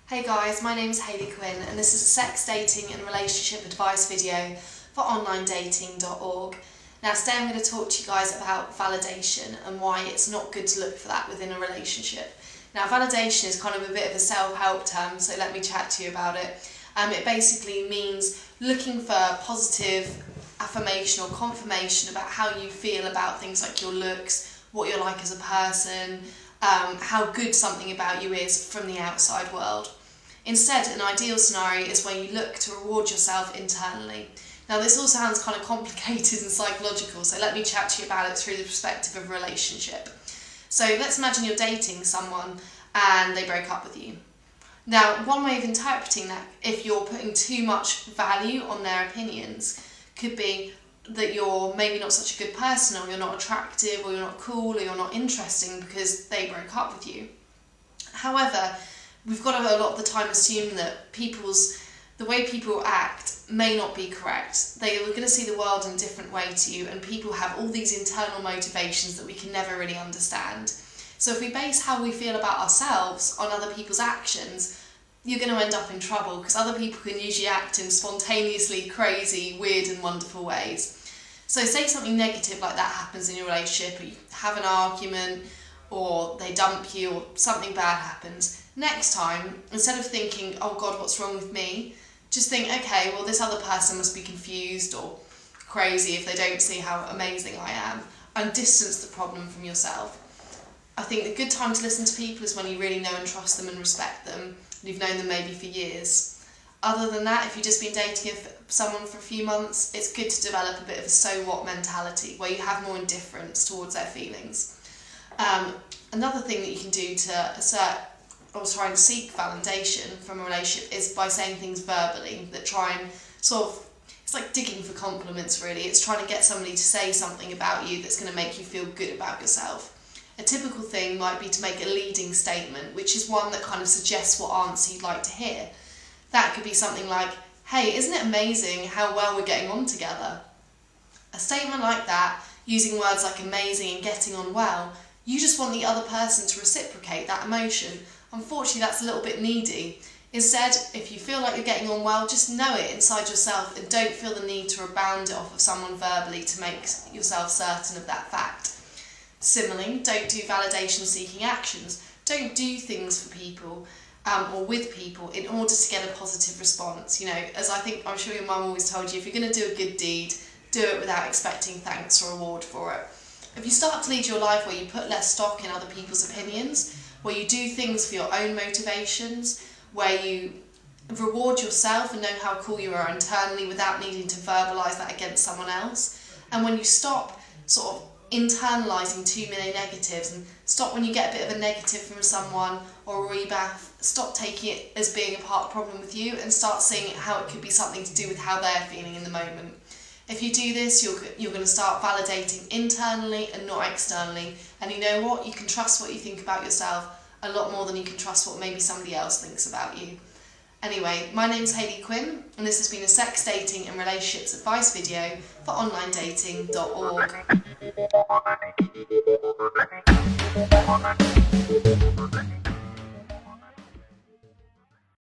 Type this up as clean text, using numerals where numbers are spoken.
Hey guys, my name is Hayley Quinn and this is a sex, dating and relationship advice video for onlinedating.org. Now today I'm going to talk to you guys about validation and why it's not good to look for that within a relationship. Now validation is kind of a bit of a self-help term, so let me chat to you about it. It basically means looking for positive affirmation or confirmation about how you feel about things like your looks, what you're like as a person, how good something about you is from the outside world. Instead, an ideal scenario is where you look to reward yourself internally. Now this all sounds kind of complicated and psychological, so let me chat to you about it through the perspective of a relationship. So let's imagine you're dating someone and they broke up with you. Now one way of interpreting that, if you're putting too much value on their opinions, could be that you're maybe not such a good person, or you're not attractive, or you're not cool, or you're not interesting because they broke up with you. However, we've got to a lot of the time assume that the way people act may not be correct. They are going to see the world in a different way to you, and people have all these internal motivations that we can never really understand. So if we base how we feel about ourselves on other people's actions, you're going to end up in trouble, because other people can usually act in spontaneously crazy, weird and wonderful ways. So say something negative like that happens in your relationship, or you have an argument, or they dump you, or something bad happens. Next time, instead of thinking, oh God, what's wrong with me? Just think, okay, well this other person must be confused or crazy if they don't see how amazing I am, and distance the problem from yourself. I think the good time to listen to people is when you really know and trust them and respect them, and you've known them maybe for years. Other than that, if you've just been dating someone for a few months, it's good to develop a bit of a so what mentality, where you have more indifference towards their feelings. Another thing that you can do to assert or try and seek validation from a relationship is by saying things verbally that try and it's like digging for compliments really. It's trying to get somebody to say something about you that's going to make you feel good about yourself. A typical thing might be to make a leading statement, which is one that kind of suggests what answer you'd like to hear. That could be something like, hey, isn't it amazing how well we're getting on together? A statement like that, using words like amazing and getting on well, you just want the other person to reciprocate that emotion. Unfortunately, that's a little bit needy. Instead, if you feel like you're getting on well, just know it inside yourself and don't feel the need to rebound it off of someone verbally to make yourself certain of that fact. Similarly, don't do validation-seeking actions. Don't do things for people or with people in order to get a positive response. You know, as I'm sure your mum always told you, if you're going to do a good deed, do it without expecting thanks or reward for it. If you start to lead your life where you put less stock in other people's opinions, where you do things for your own motivations, where you reward yourself and know how cool you are internally without needing to verbalise that against someone else, and when you stop sort of internalising too many negatives, and stop when you get a bit of a negative from someone or a rebuff, stop taking it as being a part of the problem with you and start seeing how it could be something to do with how they're feeling in the moment. If you do this, you're going to start validating internally and not externally, and you know what? You can trust what you think about yourself a lot more than you can trust what maybe somebody else thinks about you. Anyway, my name's Hayley Quinn, and this has been a sex, dating and relationships advice video for onlinedating.org.